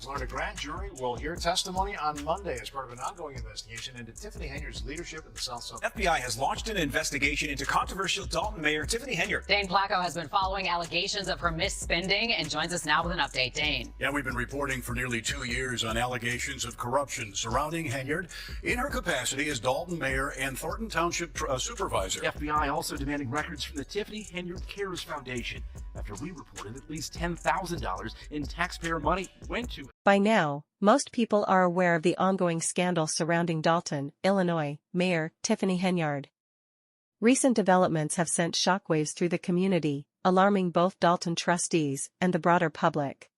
Florida grand jury will hear testimony on Monday as part of an ongoing investigation into Tiffany Henyard's leadership in the South Suburb. FBI has launched an investigation into controversial Dalton Mayor Tiffany Henyard. Dane Placco has been following allegations of her misspending and joins us now with an update. Dane. Yeah, we've been reporting for nearly 2 years on allegations of corruption surrounding Henyard in her capacity as Dalton Mayor and Thornton Township Supervisor. FBI also demanding records from the Tiffany Henyard Cares Foundation after we reported at least $10,000 in taxpayer money went to it. By now, most people are aware of the ongoing scandal surrounding Dalton, Illinois, Mayor Tiffany Henyard. Recent developments have sent shockwaves through the community, alarming both Dalton trustees and the broader public.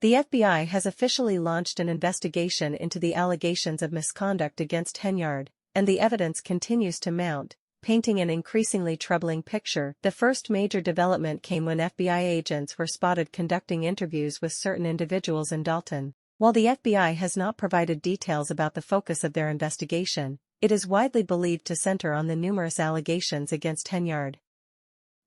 The FBI has officially launched an investigation into the allegations of misconduct against Henyard, and the evidence continues to mount, painting an increasingly troubling picture. The first major development came when FBI agents were spotted conducting interviews with certain individuals in Dalton. While the FBI has not provided details about the focus of their investigation, it is widely believed to center on the numerous allegations against Henyard.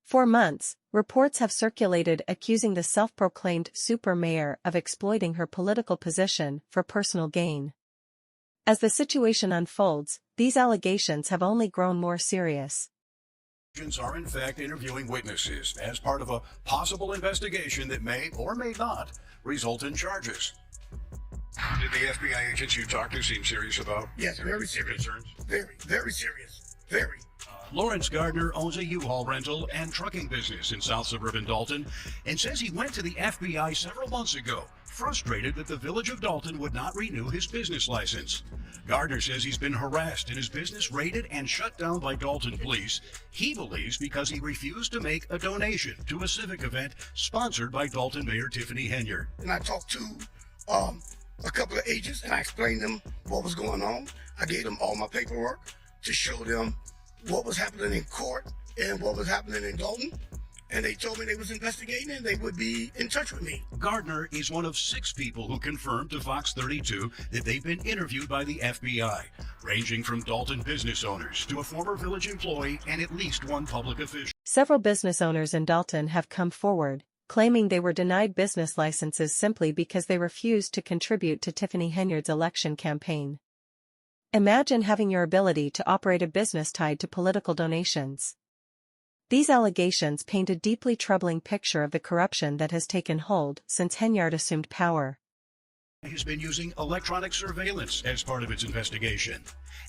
For months, reports have circulated accusing the self-proclaimed super mayor of exploiting her political position for personal gain. As the situation unfolds, these allegations have only grown more serious. Agents are in fact interviewing witnesses as part of a possible investigation that may or may not result in charges. Did the FBI agents you talked to seem serious about? Yes, very serious. Concerns? Very, very serious. Very. Lawrence Gardner owns a U-Haul rental and trucking business in South Suburban Dalton and says he went to the FBI several months ago, frustrated that the village of Dalton would not renew his business license. Gardner says he's been harassed and his business raided and shut down by Dalton police, he believes because he refused to make a donation to a civic event sponsored by Dalton Mayor Tiffany Henyard. And I talked to a couple of agents and I explained them what was going on. I gave them all my paperwork to show them what was happening in court and what was happening in Dalton. And they told me they was investigating and they would be in touch with me. Gardner is one of 6 people who confirmed to Fox 32 that they've been interviewed by the FBI, ranging from Dalton business owners to a former village employee and at least one public official. Several business owners in Dalton have come forward, claiming they were denied business licenses simply because they refused to contribute to Tiffany Henyard's election campaign. Imagine having your ability to operate a business tied to political donations. These allegations paint a deeply troubling picture of the corruption that has taken hold since Henyard assumed power. Has been using electronic surveillance as part of its investigation.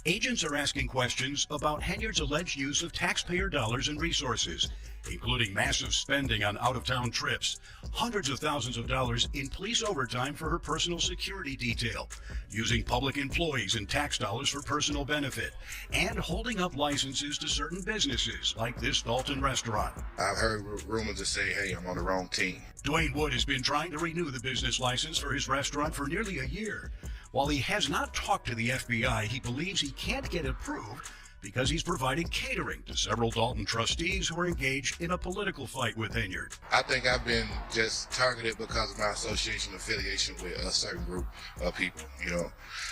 Agents are asking questions about Henyard's alleged use of taxpayer dollars and resources, including massive spending on out-of-town trips, hundreds of thousands of dollars in police overtime for her personal security detail, using public employees and tax dollars for personal benefit, and holding up licenses to certain businesses like this Dalton restaurant. I've heard rumors that say, hey, I'm on the wrong team. Dwayne Wood has been trying to renew the business license for his restaurant for nearly a year. While he has not talked to the FBI, he believes he can't get approved because he's providing catering to several Dalton trustees who are engaged in a political fight with Henyard. I think I've been just targeted because of my association affiliation with a certain group of people. You know,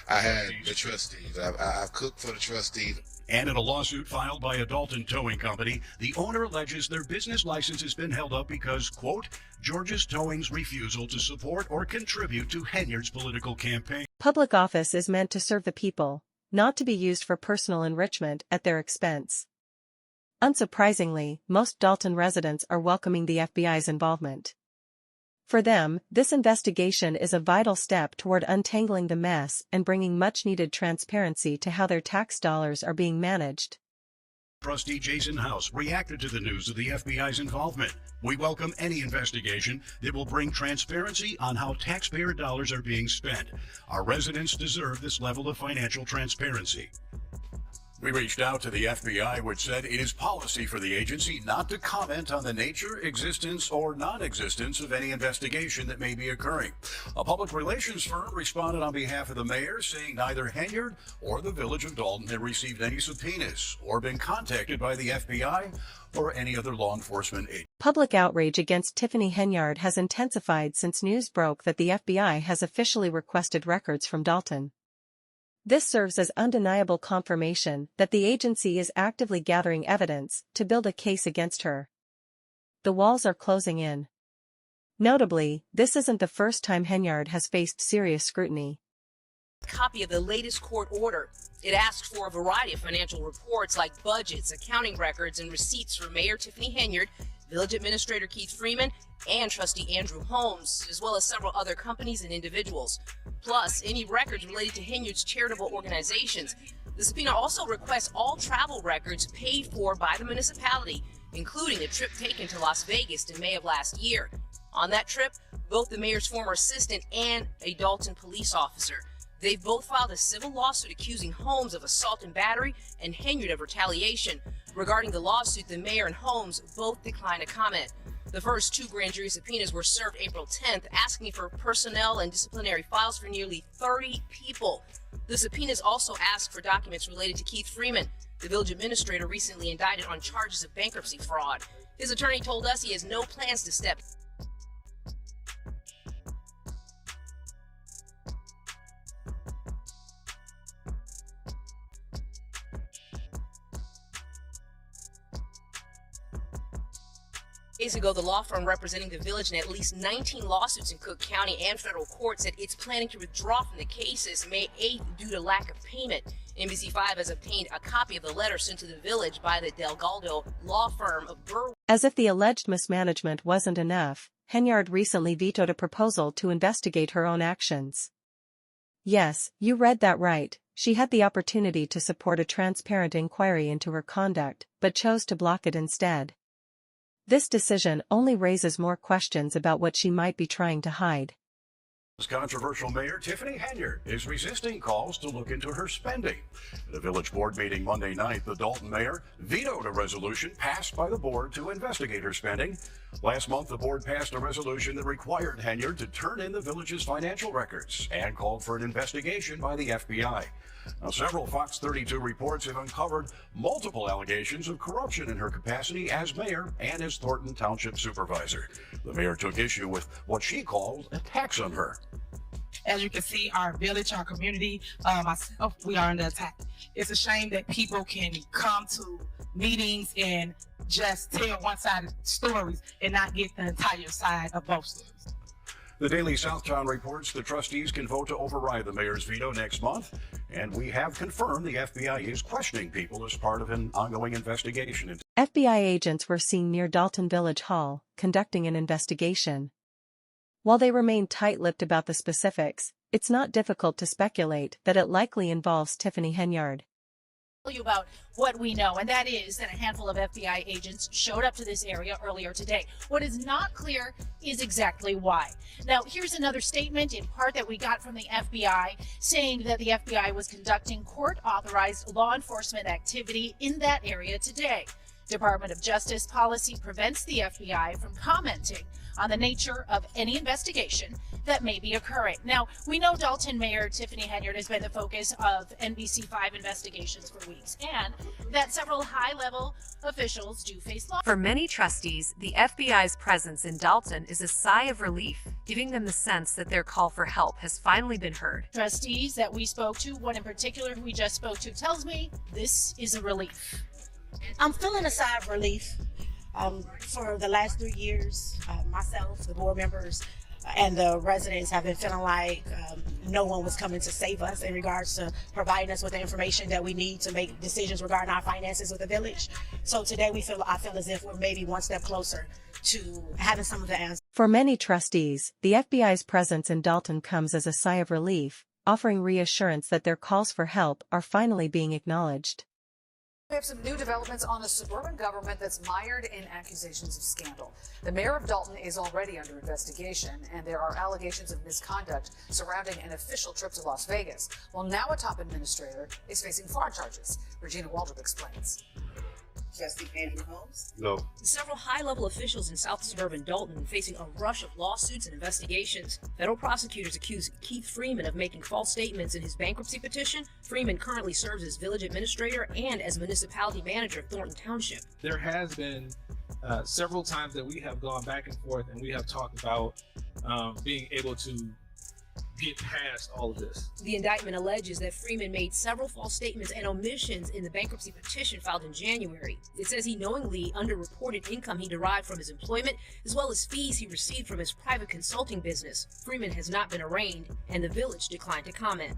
I had the trustees. I've cooked for the trustees. And in a lawsuit filed by a Dalton towing company, the owner alleges their business license has been held up because, quote, George's Towing's refusal to support or contribute to Henyard's political campaign. Public office is meant to serve the people, not to be used for personal enrichment at their expense. Unsurprisingly, most Dalton residents are welcoming the FBI's involvement. For them, this investigation is a vital step toward untangling the mess and bringing much-needed transparency to how their tax dollars are being managed. Trustee Jason House reacted to the news of the FBI's involvement. We welcome any investigation that will bring transparency on how taxpayer dollars are being spent. Our residents deserve this level of financial transparency. We reached out to the FBI, which said it is policy for the agency not to comment on the nature, existence, or non-existence of any investigation that may be occurring. A public relations firm responded on behalf of the mayor, saying neither Henyard or the village of Dalton had received any subpoenas or been contacted by the FBI or any other law enforcement agency. Public outrage against Tiffany Henyard has intensified since news broke that the FBI has officially requested records from Dalton. This serves as undeniable confirmation that the agency is actively gathering evidence to build a case against her. The walls are closing in. Notably, this isn't the first time Henyard has faced serious scrutiny. Copy of the latest court order. It asks for a variety of financial reports like budgets, accounting records, and receipts from Mayor Tiffany Henyard, Village Administrator Keith Freeman, and Trustee Andrew Holmes, as well as several other companies and individuals. Plus, any records related to Henyard's charitable organizations. The subpoena also requests all travel records paid for by the municipality, including a trip taken to Las Vegas in May of last year. On that trip, both the mayor's former assistant and a Dalton police officer. They've both filed a civil lawsuit accusing Holmes of assault and battery and Henyard of retaliation. Regarding the lawsuit, the mayor and Holmes both declined to comment. The first two grand jury subpoenas were served April 10th, asking for personnel and disciplinary files for nearly 30 people. The subpoenas also asked for documents related to Keith Freeman, the village administrator recently indicted on charges of bankruptcy fraud. His attorney told us he has no plans to step days ago, the law firm representing the village in at least 19 lawsuits in Cook County and federal court said it's planning to withdraw from the cases May 8th due to lack of payment. NBC5 has obtained a copy of the letter sent to the village by the Delgado law firm of Burr. As if the alleged mismanagement wasn't enough, Henyard recently vetoed a proposal to investigate her own actions. Yes, you read that right. She had the opportunity to support a transparent inquiry into her conduct, but chose to block it instead. This decision only raises more questions about what she might be trying to hide. Controversial Mayor Tiffany Henyard is resisting calls to look into her spending. At a village board meeting Monday night, the Dalton mayor vetoed a resolution passed by the board to investigate her spending. Last month, the board passed a resolution that required Henyard to turn in the village's financial records and called for an investigation by the FBI. Now, several Fox 32 reports have uncovered multiple allegations of corruption in her capacity as mayor and as Thornton Township supervisor. The mayor took issue with what she called attacks on her. As you can see, our village, our community, myself, we are under attack. It's a shame that people can come to meetings and just tell one-sided stories and not get the entire side of both stories. The Daily Southtown reports the trustees can vote to override the mayor's veto next month, and we have confirmed the FBI is questioning people as part of an ongoing investigation. FBI agents were seen near Dalton Village Hall, conducting an investigation. While they remain tight-lipped about the specifics, it's not difficult to speculate that it likely involves Tiffany Henyard. You about what we know, and that is that a handful of FBI agents showed up to this area earlier today. What is not clear is exactly why. Now, here's another statement in part that we got from the FBI saying that the FBI was conducting court-authorized law enforcement activity in that area today. Department of Justice policy prevents the FBI from commenting on the nature of any investigation that may be occurring. Now, we know Dalton Mayor Tiffany Henyard has been the focus of NBC5 investigations for weeks, and that several high-level officials do face law. For many trustees, the FBI's presence in Dalton is a sigh of relief, giving them the sense that their call for help has finally been heard. Trustees that we spoke to, one in particular who we just spoke to, tells me this is a relief. I'm feeling a sigh of relief. For the last 3 years, myself, the board members, and the residents have been feeling like no one was coming to save us in regards to providing us with the information that we need to make decisions regarding our finances with the village. So today I feel as if we're maybe one step closer to having some of the answers. For many trustees, the FBI's presence in Dalton comes as a sigh of relief, offering reassurance that their calls for help are finally being acknowledged. We have some new developments on a suburban government that's mired in accusations of scandal. The mayor of Dalton is already under investigation, and there are allegations of misconduct surrounding an official trip to Las Vegas. Well, now a top administrator is facing fraud charges. Regina Waldrop explains. Trustee Andrew Holmes? No. Several high-level officials in South Suburban Dalton facing a rush of lawsuits and investigations. Federal prosecutors accuse Keith Freeman of making false statements in his bankruptcy petition. Freeman currently serves as village administrator and as municipality manager of Thornton Township. There has been several times that we have gone back and forth and we have talked about being able to get past all of this. The indictment alleges that Freeman made several false statements and omissions in the bankruptcy petition filed in January. It says he knowingly underreported income he derived from his employment, as well as fees he received from his private consulting business. Freeman has not been arraigned, and the village declined to comment.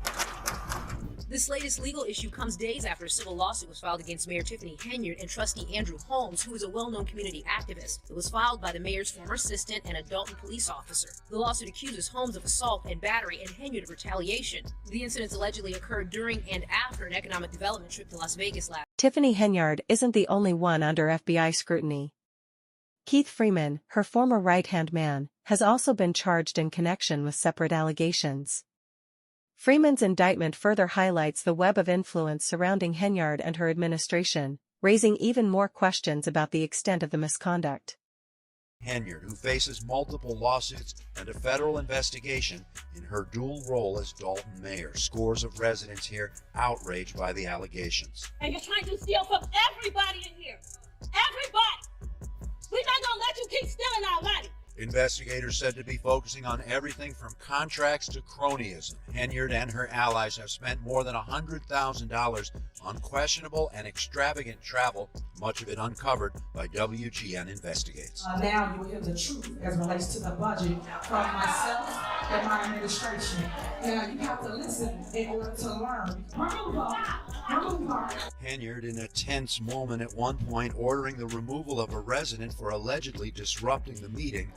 This latest legal issue comes days after a civil lawsuit was filed against Mayor Tiffany Henyard and trustee Andrew Holmes, who is a well-known community activist. It was filed by the mayor's former assistant and a Dalton police officer. The lawsuit accuses Holmes of assault and battery and Henyard of retaliation. The incidents allegedly occurred during and after an economic development trip to Las Vegas last. Tiffany Henyard isn't the only one under FBI scrutiny. Keith Freeman, her former right-hand man, has also been charged in connection with separate allegations. Freeman's indictment further highlights the web of influence surrounding Henyard and her administration, raising even more questions about the extent of the misconduct. Henyard, who faces multiple lawsuits and a federal investigation in her dual role as Dalton mayor. Scores of residents here outraged by the allegations. And you're trying to steal from everybody in here. Everybody! We're not going to let you keep stealing our money. Investigators said to be focusing on everything from contracts to cronyism. Henyard and her allies have spent more than $100,000 on questionable and extravagant travel, much of it uncovered by WGN Investigates. Now you will hear the truth as it relates to the budget from myself and my administration. Now you have to listen in order to learn. Henyard, in a tense moment at one point, ordering the removal of a resident for allegedly disrupting the meeting.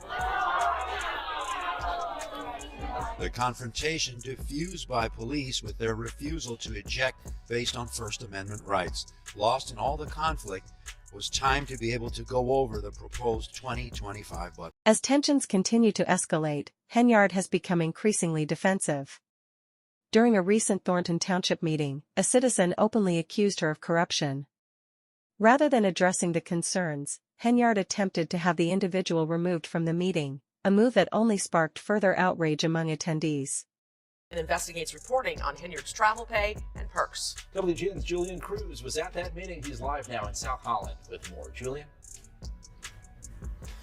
The confrontation diffused by police with their refusal to eject based on First Amendment rights. Lost in all the conflict was time to be able to go over the proposed 2025 budget. As tensions continue to escalate, Henyard has become increasingly defensive. During a recent Thornton Township meeting, a citizen openly accused her of corruption. Rather than addressing the concerns, Henyard attempted to have the individual removed from the meeting, a move that only sparked further outrage among attendees. It investigates reporting on Henyard's travel pay and perks. WGN's Julian Cruz was at that meeting. He's live now in South Holland with more. Julian?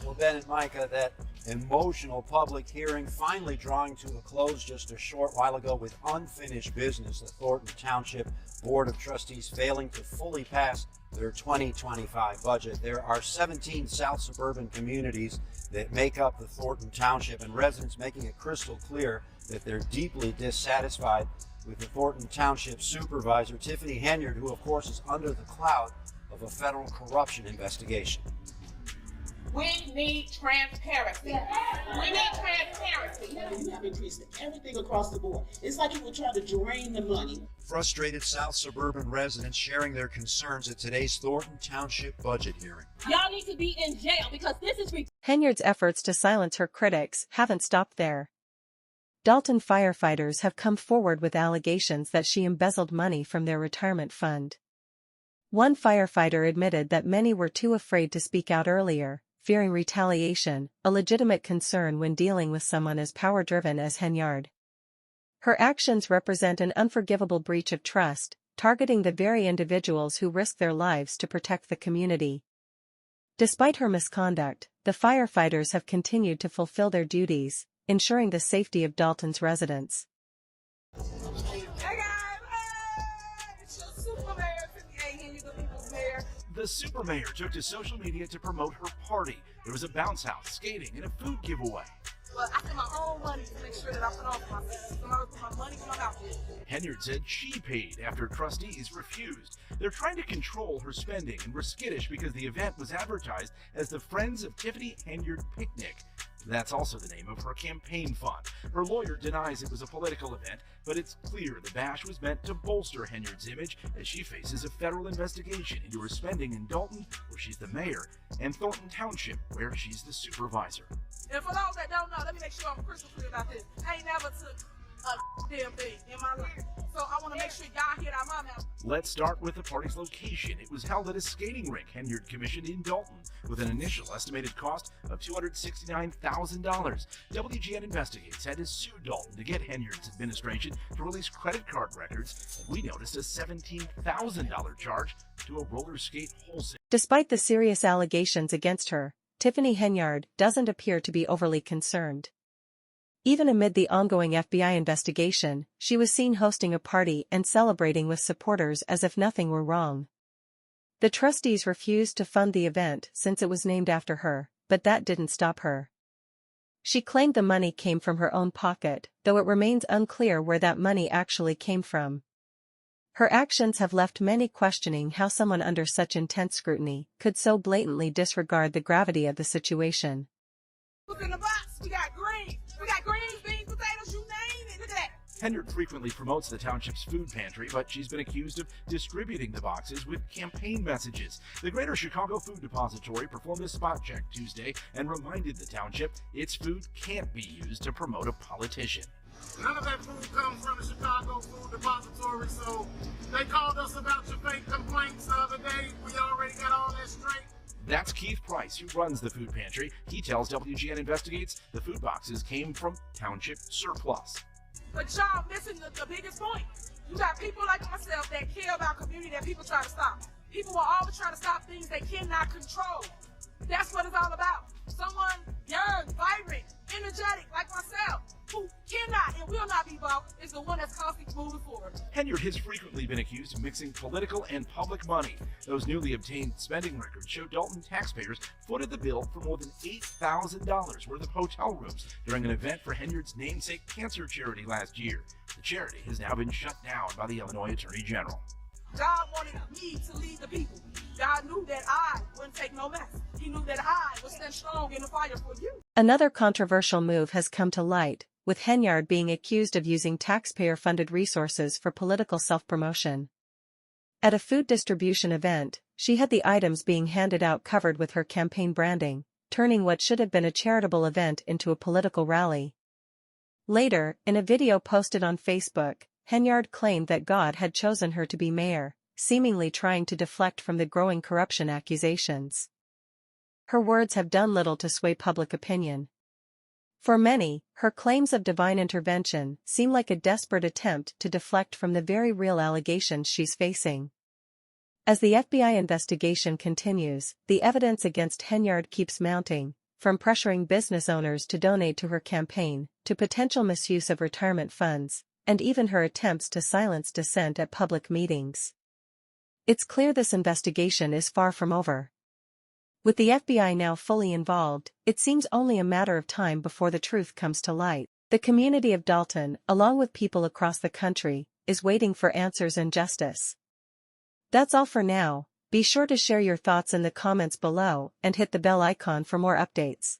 Well, Ben and Micah, that emotional public hearing finally drawing to a close just a short while ago with unfinished business. The Thornton Township Board of Trustees failing to fully pass their 2025 budget. There are 17 South suburban communities that make up the Thornton Township, and residents making it crystal clear that they're deeply dissatisfied with the Thornton Township supervisor, Tiffany Henyard, who of course is under the cloud of a federal corruption investigation. We need transparency. We need transparency. You have increased everything across the board. It's like you were trying to drain the money. Frustrated South suburban residents sharing their concerns at today's Thornton Township budget hearing. Y'all need to be in jail because this is Henyard's efforts to silence her critics haven't stopped there. Dalton firefighters have come forward with allegations that she embezzled money from their retirement fund. One firefighter admitted that many were too afraid to speak out earlier, fearing retaliation, a legitimate concern when dealing with someone as power-driven as Henyard. Her actions represent an unforgivable breach of trust, targeting the very individuals who risk their lives to protect the community. Despite her misconduct, the firefighters have continued to fulfill their duties, ensuring the safety of Dalton's residents. The super mayor took to social media to promote her party. There was a bounce house, skating, and a food giveaway. Well, I spend my own money to make sure that I put on for myself. So I put my money in my mouth. Henyard said she paid after trustees refused. They're trying to control her spending and were skittish because the event was advertised as the Friends of Tiffany Henyard Picnic. That's also the name of her campaign fund. Her lawyer denies it was a political event, but it's clear the bash was meant to bolster Henyard's image as she faces a federal investigation into her spending in Dalton, where she's the mayor, and Thornton Township, where she's the supervisor. And for those that don't know, let me make sure I'm crystal clear about this. I ain't never took a damn thing in my life. So I want to make sure y'all hear that my mouth. Let's start with the party's location. It was held at a skating rink Henyard commissioned in Dalton, with an initial estimated cost of $269,000. WGN Investigates had to sue Dalton to get Henyard's administration to release credit card records, and we noticed a $17,000 charge to a roller skate wholesale. Despite the serious allegations against her, Tiffany Henyard doesn't appear to be overly concerned. Even amid the ongoing FBI investigation, she was seen hosting a party and celebrating with supporters as if nothing were wrong. The trustees refused to fund the event since it was named after her, but that didn't stop her. She claimed the money came from her own pocket, though it remains unclear where that money actually came from. Her actions have left many questioning how someone under such intense scrutiny could so blatantly disregard the gravity of the situation. What's in the box? We got greens. We got greens, beans, potatoes, you name it. Look at that. Henyard frequently promotes the township's food pantry, but she's been accused of distributing the boxes with campaign messages. The Greater Chicago Food Depository performed a spot check Tuesday and reminded the township its food can't be used to promote a politician. None of that food comes from the Chicago Food Depository, so they called us about your fake complaints the other day. We already got all that straight. That's Keith Price, who runs the food pantry. He tells WGN Investigates the food boxes came from township surplus. But y'all missing the biggest point. You got people like myself that care about community that people try to stop. People will always try to stop things they cannot control. That's what it's all about. Someone young, vibrant, energetic like myself, who cannot and will not be bought, is the one that's constantly moving forward. Henyard has frequently been accused of mixing political and public money. Those newly obtained spending records show Dalton taxpayers footed the bill for more than $8,000 worth of hotel rooms during an event for Henyard's namesake cancer charity last year. The charity has now been shut down by the Illinois Attorney General. God wanted me to lead the people. God knew that I wouldn't take no mess. He knew that I would stand strong in the fire for you. Another controversial move has come to light, with Henyard being accused of using taxpayer-funded resources for political self-promotion. At a food distribution event, she had the items being handed out covered with her campaign branding, turning what should have been a charitable event into a political rally. Later, in a video posted on Facebook, Henyard claimed that God had chosen her to be mayor, seemingly trying to deflect from the growing corruption accusations. Her words have done little to sway public opinion. For many, her claims of divine intervention seem like a desperate attempt to deflect from the very real allegations she's facing. As the FBI investigation continues, the evidence against Henyard keeps mounting, from pressuring business owners to donate to her campaign, to potential misuse of retirement funds, and even her attempts to silence dissent at public meetings. It's clear this investigation is far from over. With the FBI now fully involved, it seems only a matter of time before the truth comes to light. The community of Dalton, along with people across the country, is waiting for answers and justice. That's all for now. Be sure to share your thoughts in the comments below and hit the bell icon for more updates.